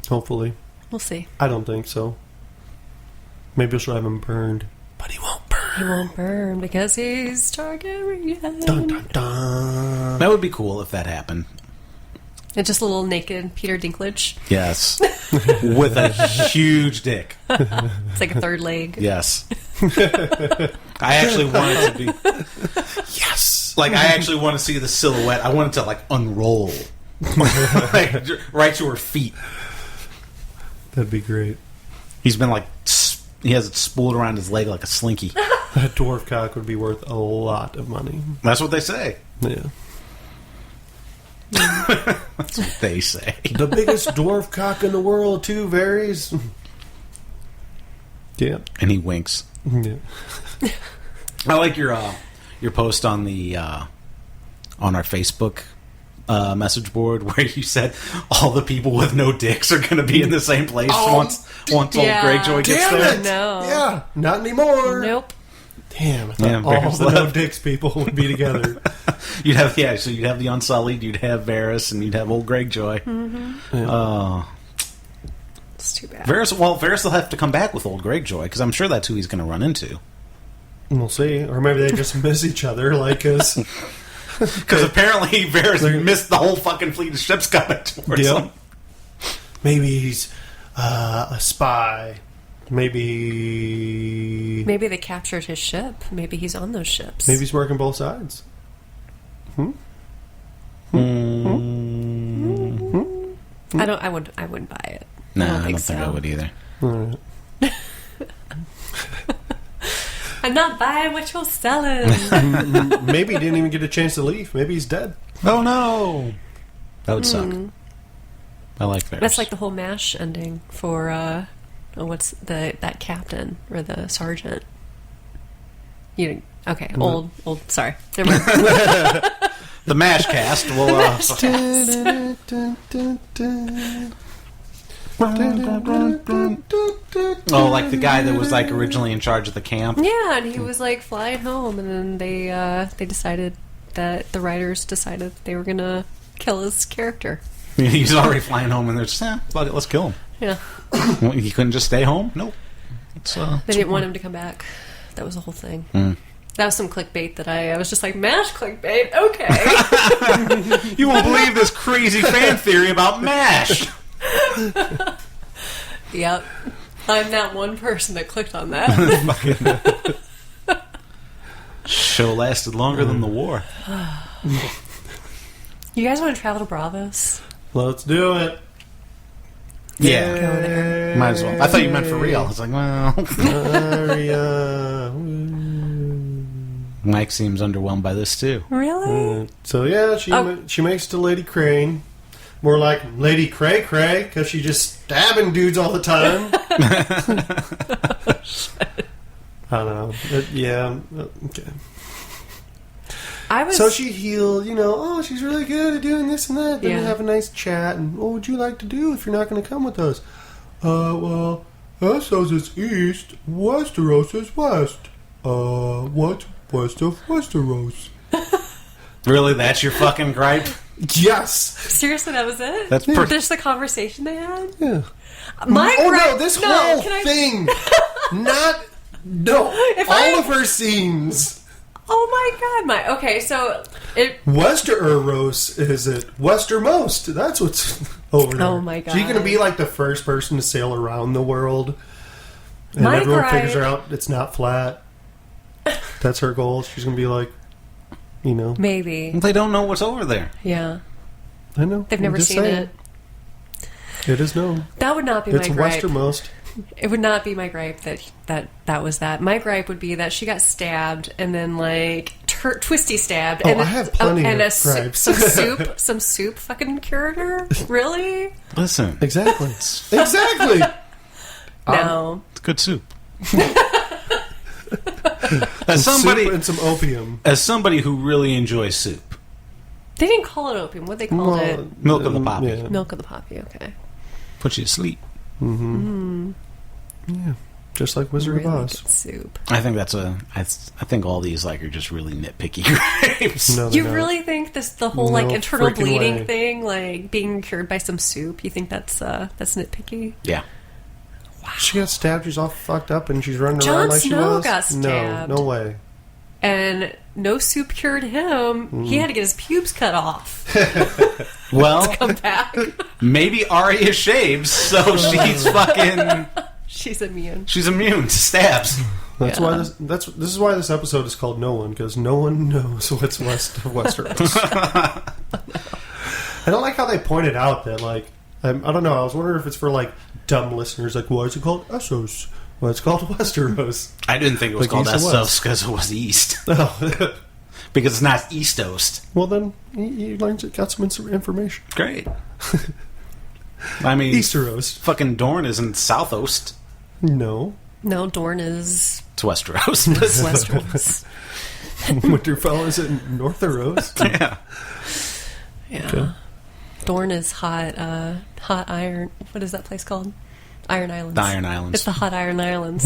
Hopefully. We'll see. I don't think so. Maybe she'll have him burned. But he won't burn. He won't burn because he's Targaryen. Dun, dun, dun. That would be cool if that happened. And just a little naked Peter Dinklage. Yes, with a huge dick. It's like a third leg. Yes. I actually want it to be. Yes! Like, I actually want to see the silhouette. I want it to, like, unroll. Like, right to her feet. That'd be great. He's been, like, he has it spooled around his leg like a slinky. That dwarf cock would be worth a lot of money. That's what they say. Yeah. That's what they say. The biggest dwarf cock in the world, too, varies. Yeah. And he winks. Yeah. I like your post on the on our Facebook message board where you said all the people with no dicks are going to be in the same place once old Greyjoy gets Damn there? it! No. Yeah, not anymore. Nope. Damn, I thought all the no dicks people would be together. You'd have so you'd have the Unsullied, you'd have Varys, and you'd have old Greyjoy. Mm-hmm. It's too bad. Varys will have to come back with old Greyjoy because I'm sure that's who he's going to run into. We'll see, or maybe they just miss each other, like us. Because apparently Varys missed the whole fucking fleet of ships coming towards him. Maybe he's a spy. Maybe they captured his ship. Maybe he's on those ships. Maybe he's working both sides. I wouldn't buy it. No, I don't think I would either. Right. I'm not buying what you're selling. Maybe he didn't even get a chance to leave. Maybe he's dead. Oh no, that would suck. I like Varys. That's like the whole MASH ending for what's that captain or the sergeant. Old. Sorry, never mind. The MASH cast will. Oh, like the guy that was like originally in charge of the camp. Yeah, and he was like flying home, and then they decided that the writers decided they were gonna kill his character. He's already flying home, and they're just, fuck it, let's kill him. Yeah, He couldn't just stay home. Nope. they didn't want him to come back. That was the whole thing. That was some clickbait that I was just like, MASH clickbait, okay. You won't believe this crazy fan theory about MASH. Yep. I'm that one person that clicked on that. Show lasted longer than the war. You guys want to travel to Bravos? Let's do it. Yeah. Go there. Might as well. I thought you meant for real. I was like, well. Arya. Mike seems underwhelmed by this too. Really? So yeah, she makes it to Lady Crane. More like Lady Cray Cray, because she's just stabbing dudes all the time. I don't know. Okay. So she healed, she's really good at doing this and that. Then we have a nice chat, and what would you like to do if you're not going to come with us? Well, Essos is east, Westeros is west. What's west of Westeros? Really? That's your fucking gripe? Yes! Seriously, that was it? That's just the conversation they had? Yeah. Whole thing! All of her scenes. Oh my god, okay, so Westeros is it? Westermost. That's what's over there. Oh my god. She's going to be like the first person to sail around the world. And everyone figures out it's not flat. That's her goal. She's going to be like, maybe. They don't know what's over there. Yeah. I know. They've never seen it. It is known. That would not be my gripe. It's Westermost. It would not be my gripe that was that. My gripe would be that she got stabbed and then twisty stabbed. Oh, and I have plenty of gripes. Some soup fucking cured her. Really? Listen, exactly. No, it's good soup. Soup and some opium. As somebody who really enjoys soup, they didn't call it opium. What they called it? Milk of the poppy. Yeah. Milk of the poppy. Okay. Put you to sleep. Mm-hmm. Yeah, just like Wizard of Oz. Soup. I think I think all these are just really nitpicky grapes. No, you really think the whole internal bleeding way. thing, being cured by some soup? You think that's nitpicky? Yeah. Wow. She got stabbed. She's all fucked up, and she's running Jon around like Snow she was. got stabbed. No way. And no soup cured him. He had to get his pubes cut off. Well, to come back. Maybe Arya shaves, so she's fucking. She's immune. She's immune to stabs. That's why this is why this episode is called No One, because no one knows what's west of Westeros. I don't like how they pointed out that I don't know. I was wondering if it's for dumb listeners. Why is it called Essos? Well, it's called Westeros. I didn't think it was called Essos because it was east. Oh. Because it's not East-ost. Well, then you got some information. Great. I mean, Easterost. Fucking Dorne isn't South-ost. No, Dorne is. It's Westeros. It's Westeros. Winterfell is in Northerost. Yeah. Yeah. Okay. Dorne is hot iron. What is that place called? Iron Islands. The Iron Islands. It's the hot Iron Islands.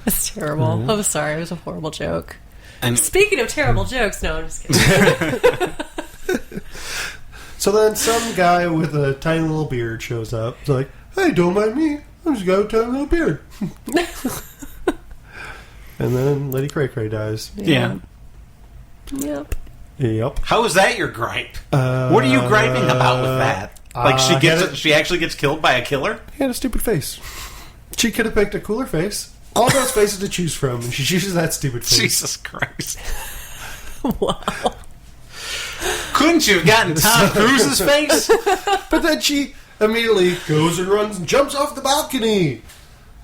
It's terrible. I'm sorry. It was a horrible joke. And Speaking of terrible jokes, no, I'm just kidding. So then some guy with a tiny little beard shows up. He's like, hey, don't mind me. I'm just got a tiny little beard. And then Lady Cray Cray dies. yeah. Yep. Yep. How is that your gripe? What are you griping about with that? Like she actually gets killed by a killer? He had a stupid face. She could have picked a cooler face. All those faces to choose from, and she chooses that stupid face. Jesus Christ. Wow. Couldn't you have gotten Tom Cruise's face? But then she immediately goes and runs and jumps off the balcony.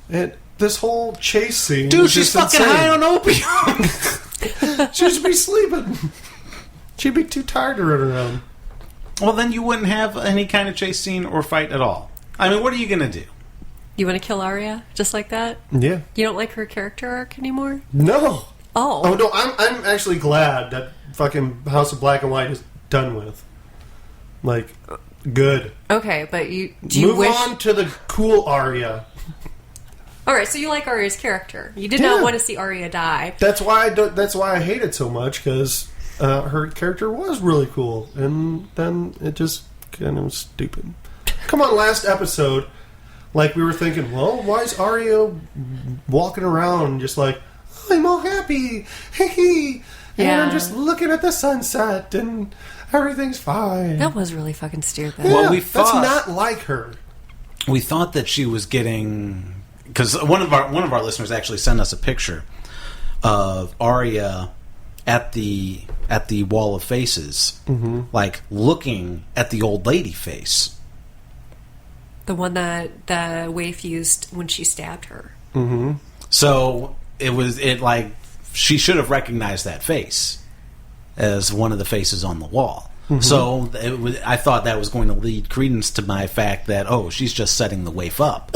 And this whole chase scene Dude, was she's just fucking insane. high on opium. She should be sleeping. She'd be too tired to run around. Well, then you wouldn't have any kind of chase scene or fight at all. I mean, what are you going to do? You want to kill Arya just like that? Yeah. You don't like her character arc anymore? No. Oh. Oh no, I'm actually glad that fucking House of Black and White is done with. Like, good. Okay, but do you Move wish? on to the cool Arya. All right, so you like Arya's character. You did not want to see Arya die. That's why I hate it so much, because her character was really cool, and then it just kind of was stupid. Come on, last episode, like we were thinking, well, why is Arya walking around just like, I'm all happy, and Yeah. I'm just looking at the sunset, and everything's fine. That was really fucking stupid. Well, we that's thought- not like her. We thought that she was getting... Because one of our listeners actually sent us a picture of Arya at the wall of faces, like looking at the old lady face. The one that the waif used when she stabbed her. So she should have recognized that face as one of the faces on the wall. So I thought that was going to lead credence to my fact that she's just setting the waif up.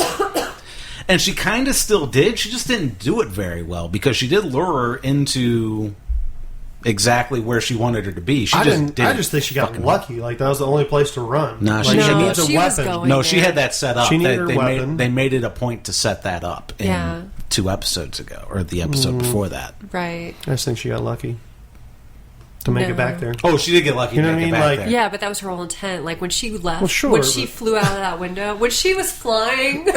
And she kind of still did. She just didn't do it very well, because she did lure her into exactly where she wanted her to be. I just think she got lucky. Like, that was the only place to run. No, like, she needs a she was weapon. going No, she there. had that set up. She needed her they weapon. made it a point to set that up in 2 episodes ago, or the episode before that. Right. I just think she got lucky to make it back there. Oh, she did get lucky You know to what make I it mean? back Like- there. Yeah, but that was her whole intent. Like, when she left, Well, sure, when she but- flew out of that window, when she was flying...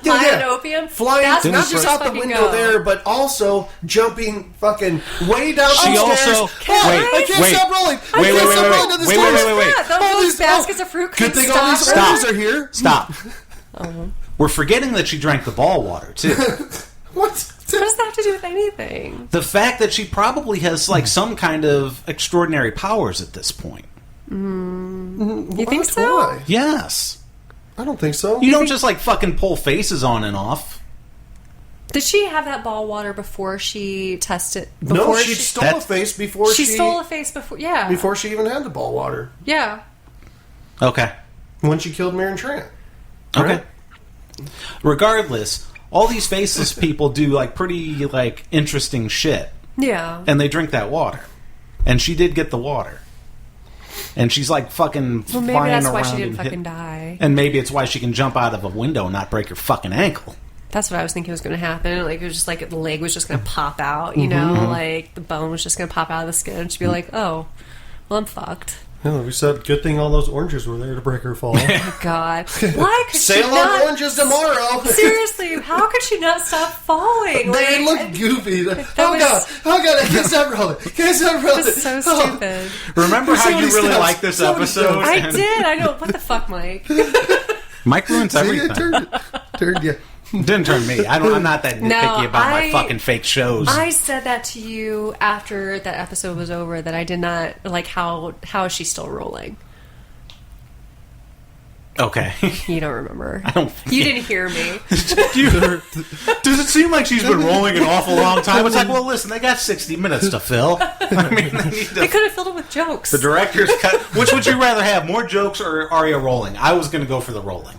Yeah, high yeah. on opium? Flying That's not where just she out the fucking window go. there, but also jumping fucking way down She the also- stairs. wait, I can't wait. stop rolling. I Wait, can't wait, stop wait, rolling to the wait, stairs. wait, wait, wait. Yeah, All those these- baskets of fruit Good couldn't thing all these stop her. oranges are here. Stop. We're forgetting that she drank the ball water, too. What? What does that have to do with anything? The fact that she probably has, like, some kind of extraordinary powers at this point. You think so? Why? Yes. I don't think so. You don't just, like, fucking pull faces on and off. Did she have that ball water before she tested? No, Before she stole a face before she stole a face before. Yeah. before she even had the ball water. Yeah. Okay. When she killed Mirren Trant. Okay. Regardless, all these faceless people do, like, pretty, like, interesting shit. Yeah. And they drink that water. And she did get the water. And she's, like, fucking Well, maybe flying that's around why she didn't and fucking die. And maybe it's why she can jump out of a window and not break her fucking ankle. That's what I was thinking was going to happen. Like, it was just like the leg was just going to pop out, you know? Like, the bone was just going to pop out of the skin. And she'd be like, oh, well, I'm fucked. Yeah, we said good thing all those oranges were there to break her fall. Oh, God. Why could Sail she on not... oranges tomorrow. Seriously, how could she not stop falling? They Like, look goofy. Oh was- god! Oh god! I can't stop rolling. Can't stop rolling. it was so stupid. Remember how you Somebody really stops. like this Somebody episode? stops. I did. I know. What the fuck, Mike? Mike ruins See, everything. it turned you. Didn't turn me. I'm not that nitpicky about my fucking fake shows. I said that to you after that episode was over, that I did not like how is she still rolling? Okay. You don't remember. don't. You didn't hear me. Does it seem like she's been rolling an awful long time? It's like, well, listen, they got 60 minutes to fill. I mean, they need They to. could have filled it with jokes. The director's cut. Which would you rather have, more jokes or Arya rolling? I was going to go for the rolling.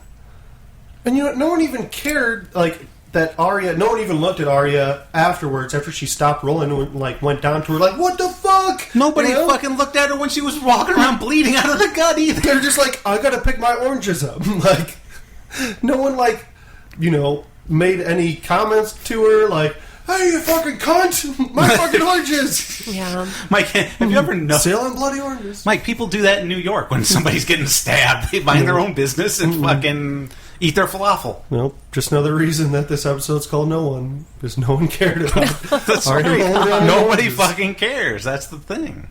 And you know, no one even cared. Like, that Arya, no one even looked at Arya afterwards, after she stopped rolling and went down to her, like, what the fuck? Nobody fucking looked at her when she was walking around bleeding out of the gut either. They're just like, I gotta pick my oranges up. Like, no one, made any comments to her, like, hey, you fucking cunt! My fucking oranges! Yeah. Mike, have you ever noticed? Selling bloody oranges. Mike, people do that in New York when somebody's getting stabbed. They mind their own business and fucking eat their falafel. Well, just another reason that this episode's called No One, because no one cared about it. That's right. Nobody fucking cares. That's the thing.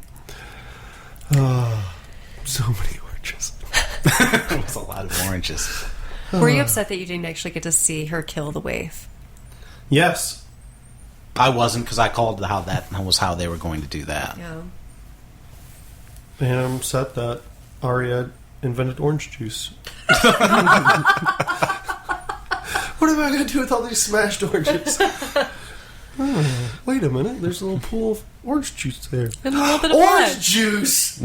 So many oranges. It was a lot of oranges. Were you upset that you didn't actually get to see her kill the waif? Yes. I wasn't, because I called that was how they were going to do that. Yeah. And I'm upset that Arya invented orange juice. What am I going to do with all these smashed oranges? Wait a minute. There's a little pool of orange juice there. And a little bit of orange blood. juice!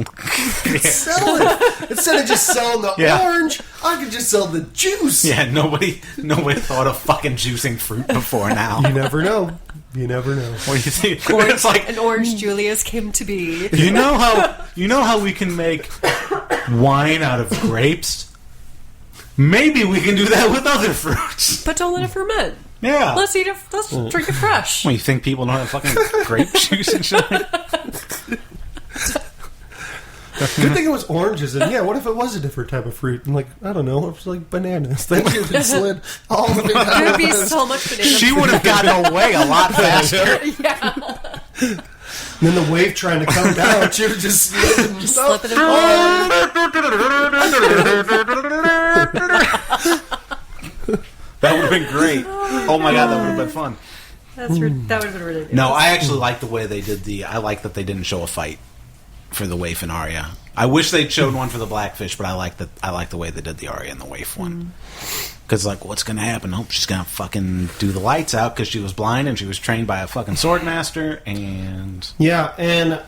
Sell it! Instead of just selling the orange, I could just sell the juice! Yeah, nobody thought of fucking juicing fruit before now. You never know. You never know. What do you think? It's like an orange Julius came to be. You know how we can make wine out of grapes? Maybe we can do that with other fruits. But don't let it ferment. Yeah. Let's drink it fresh. Well, you think people don't have fucking grape juice and shit? Good thing it was oranges, and what if it was a different type of fruit? And I don't know, it was like bananas. Then you just slid all of it out. There would be so much banana. She would have gotten away a lot faster. Yeah. And then the wave trying to come down, she would just slid and Slip it in. That would have been great. Oh my god, that would have been fun. That would have been ridiculous. No, I actually like the way they did I like that they didn't show a fight for the waif and Arya. I wish they'd showed one for the Blackfish, but I like the way they did the Arya and the waif one. Because, what's going to happen? Oh, she's going to fucking do the lights out because she was blind and she was trained by a fucking swordmaster, and... Yeah, and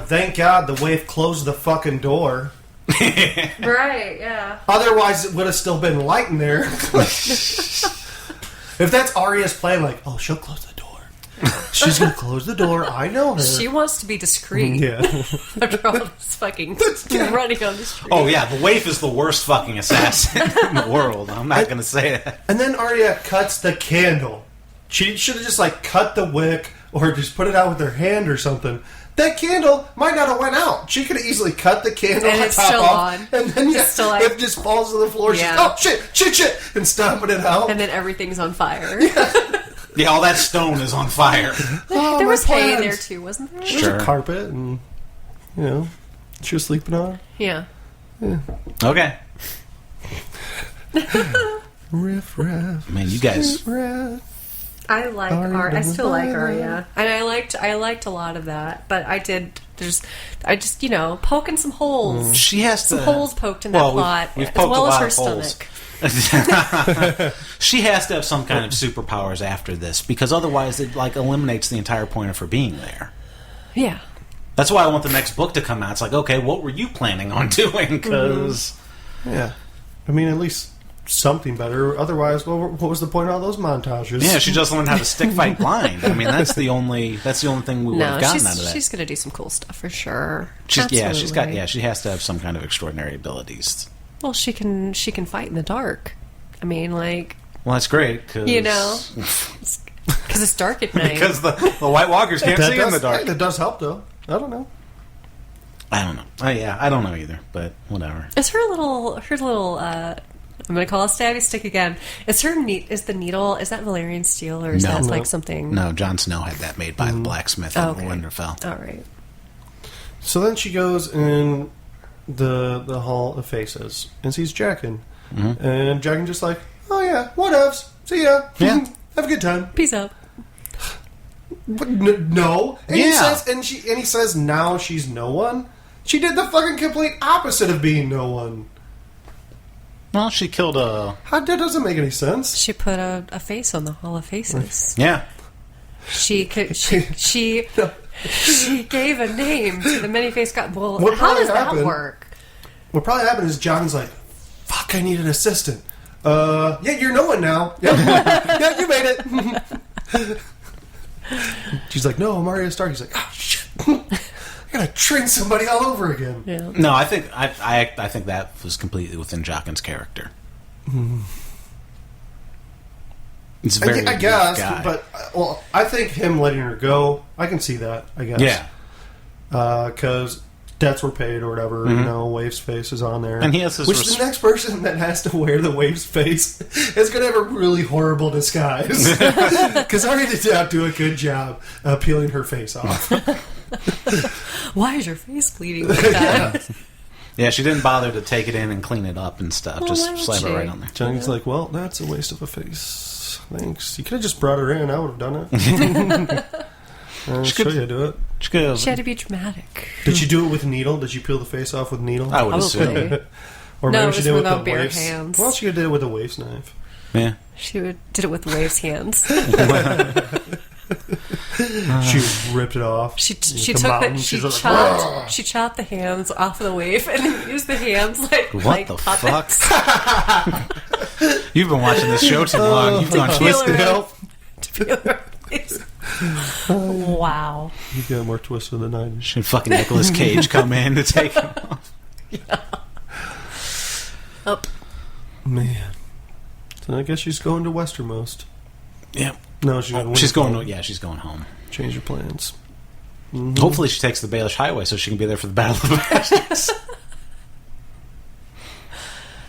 thank God the wave closed the fucking door. Right, yeah. Otherwise, it would have still been light in there. If that's Arya's plan, she'll close the door. She's going to close the door. I know her. She wants to be discreet. Yeah. After all this fucking running on the street. Oh, yeah, the waif is the worst fucking assassin in the world. I'm not going to say that. And then Arya cuts the candle. She should have just, cut the wick or just put it out with her hand or something. That candle might not have went out. She could have easily cut the candle And it's top still off, on. and then It's still it just falls to the floor. Yeah. She's, oh, shit, and stomping it out. And then everything's on fire. Yeah, all that stone is on fire. There was hay there too, wasn't there? There's a carpet, and she was sleeping on it. Yeah. Okay. Riff raff. Man, you guys... I like Arya. I still like Arya, and I liked a lot of that. But I just poking some holes. She has some holes poked in that plot, we've as poked well a as lot her of holes. stomach. She has to have some kind of superpowers after this, because otherwise it eliminates the entire point of her being there. Yeah. That's why I want the next book to come out. It's okay, what were you planning on doing? Because yeah, I mean, at least something better. Otherwise, what was the point of all those montages? Yeah, she just learned how to stick fight blind. I mean, that's the only thing we would have gotten out of that. She's going to do some cool stuff for sure. She has to have some kind of extraordinary abilities. Well, she can fight in the dark. I mean, well, that's great because because it's dark at night. Because the White Walkers can't see in the dark. That does help, though. I don't know. I don't know. I don't know either. But whatever. Is her little I'm going to call it stabby stick again. Is the needle? Is that Valyrian steel or is that something? No, Jon Snow had that made by the blacksmith in Winterfell. All right. So then she goes in the Hall of Faces and sees Jaqen. Mm-hmm. And Jaqen just oh yeah, whatevs. See ya. Yeah. Have a good time. Peace out. No. And he says now she's no one. She did the fucking complete opposite of being no one. Well, she killed a... That doesn't make any sense. She put a face on the Hall of Faces. Yeah. She gave a name to the many-faced god. Well, how does that work? What probably happened is Jon's fuck, I need an assistant. Yeah, you're no one now. Yep. Yeah, you made it. She's like, no, I'm Arya Stark. He's like, oh, shit. I gotta train somebody all over again. Yeah. No, I think that was completely within Jaqen's character. He's a very I guess, guy. but I think him letting her go, I can see that. I guess, Yeah. Because debts were paid or whatever. You know, Wave's face is on there, And he has this which the next person that has to wear the Wave's face is going to have a really horrible disguise. Because Arya did not do a good job peeling her face off. Why is your face bleeding like that? Yeah, she didn't bother to take it in and clean it up and stuff. Well, Just why don't slap it she? right on there. Johnny's like, well, that's a waste of a face. Thanks. You could have just brought her in. I would have done it. I'll show you how to do it. She had to be dramatic. Did she do it with a needle? Did she peel the face off with a needle? I would assume. Probably. Or No, maybe it she was did it with without the bare waves. hands. Well, she did it with a waves knife. Yeah. She did it with Wave's hands. She ripped it off. She With took the that. mountain. She She's like, chopped. She chopped the hands off of the wave and then used the hands What like the puppets. fuck? You've been watching this show too long. You've gone Peel twisted. her up. To peel her face. Wow. You got more twisted than I did. Should fucking Nicolas Cage come in to take him off? Up. Man. So I guess she's going to Westermost. Yeah. No, she's going to She's going. Yeah, she's going home. Change your plans. Hopefully, she takes the Baelish Highway so she can be there for the Battle of the Bastards.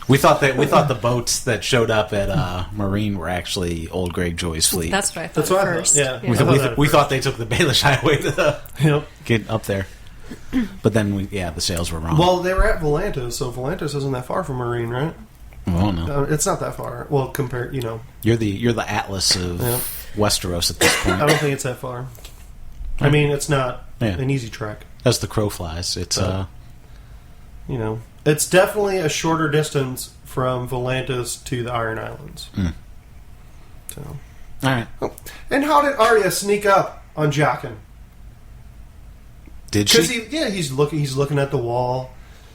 We thought the boats that showed up at Marine were actually old Greyjoy's fleet. That's what I thought. That's what I first. thought, yeah. We thought they took the Baelish Highway to Yep. get up there, but then the sails were wrong. Well, they were at Volantis, so Volantis isn't that far from Marine, right? Well, no, It's not that far. Well, compared, you're the Atlas of Yeah. Westeros at this I point. don't think it's that far. I mean, it's not Yeah. an easy trek. As the crow flies, it's It's definitely a shorter distance from Volantis to the Iron Islands. So, all right. and how did Arya sneak up on Jaqen? Did Because she? he's looking at the wall,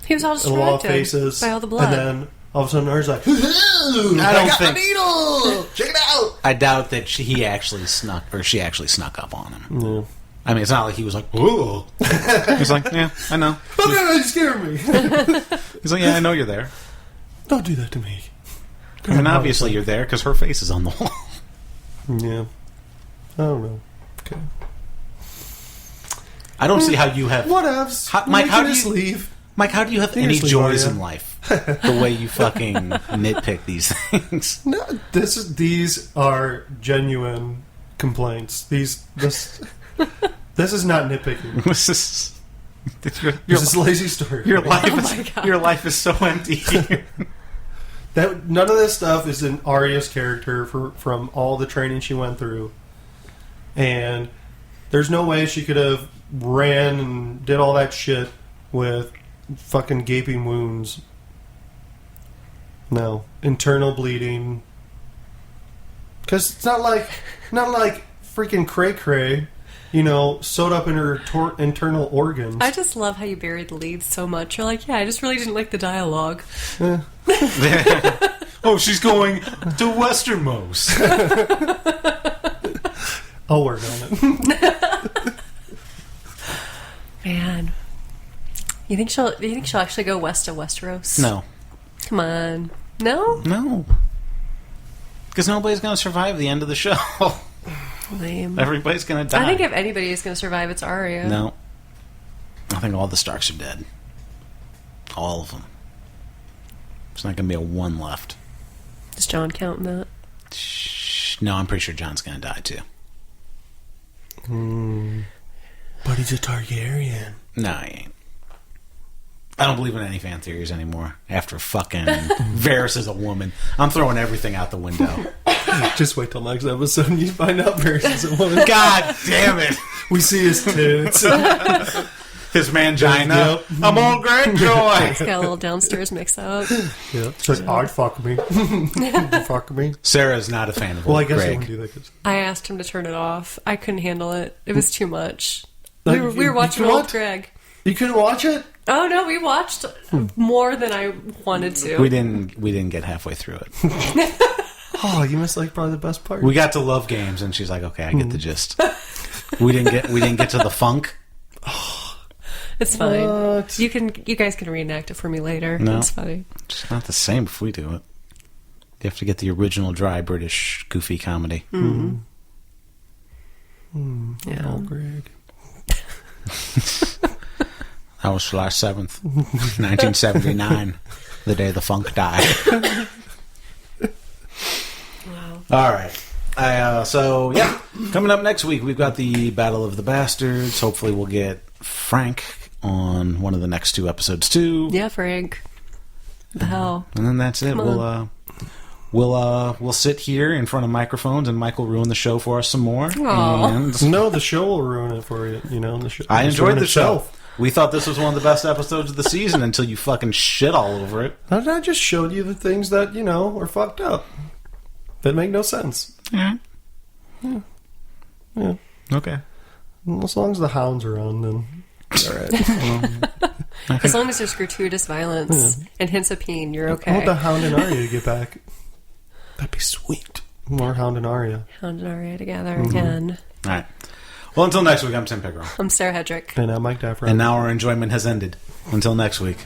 He was all the wall of distracted faces, by all the blood. and then all of a sudden Arya's like, I don't got think- the needle! Check it out! I doubt that she actually snuck up on him. Yeah. I mean, it's not like he was like, "Ooh." He's like, "Yeah, I know." Okay, you scared me. He's like, "Yeah, I know you're there." Don't do that to me. I mean, obviously you're there because her face is on the wall. Yeah. I don't know. Okay. I don't see how you have, Whatevs. Mike, how do just you- leave? Mike. How do you have You any just leave, joys Arya. in life? The way you fucking nitpick these things. No, these are genuine complaints. This is not nitpicking. This is This is lazy story. your life. Oh my God. Your life is so empty. That none of this stuff is in Arya's character from all the training she went through, and there's no way she could have ran and did all that shit with fucking gaping wounds. No, internal bleeding. Because it's not like freaking cray cray, sewed up in her internal organs. I just love how you buried the lead so much. You're like, yeah, I just really didn't like the dialogue. Oh, she's going to Westernmost. I'll work on it. Man, you think she'll actually go west of Westeros? No, Come on, no. no, because nobody's going to survive the end of the show. Lame. Everybody's going to die. I think if anybody is going to survive, it's Arya. No. I think all the Starks are dead. All of them. There's not going to be a one left. Does John count in that? No, I'm pretty sure John's going to die too. But he's a Targaryen. No, he ain't. I don't believe in any fan theories anymore. After fucking Varys is a woman, I'm throwing everything out the window. Just wait till next episode and you find out Varys is a woman. God damn it! We see his tits. His mangina. Yep. I'm all Greyjoy. It's got a little downstairs mix up. Yeah. It's like, I'd fuck me. Fuck me. Sarah's not a fan of Well, I guess I Greg. wouldn't do that. 'Cause I asked him to turn it off. I couldn't handle it. It was too much. Like, We were watching you old what? Greg. You couldn't watch it? Oh no, we watched more than I wanted to. We didn't get halfway through it. Oh, you missed like probably the best part. We got to love games, and she's like, "Okay, I get the gist." We didn't get to the funk. It's fine. What? You guys can reenact it for me later. No. It's funny. It's not the same if we do it. You have to get the original dry British goofy comedy. Mm-hmm. Yeah. Oh, Greg. That was July 7th, 1979, the day the funk died. Wow. All right. So, yeah, coming up next week, we've got the Battle of the Bastards. Hopefully we'll get Frank on one of the next 2 episodes, too. Yeah, Frank. The hell. And then that's it. We'll sit here in front of microphones, and Mike will ruin the show for us some more. Aw. And No, the show will ruin it for you. You know, the show. I enjoyed the itself. show. We thought this was one of the best episodes of the season until you fucking shit all over it. I just showed you the things that, you know, are fucked up. That make no sense. Yeah. Yeah. Okay. Well, as long as the hounds are on, then. Alright. As long as there's gratuitous violence and hints of pain, you're okay. I want the Hound and Arya to get back. That'd be sweet. More Hound and Arya. Hound and Arya together again. All right. Well, until next week, I'm Tim Pickerel. I'm Sarah Hedrick. And I'm Mike Daffron. And now our enjoyment has ended. Until next week.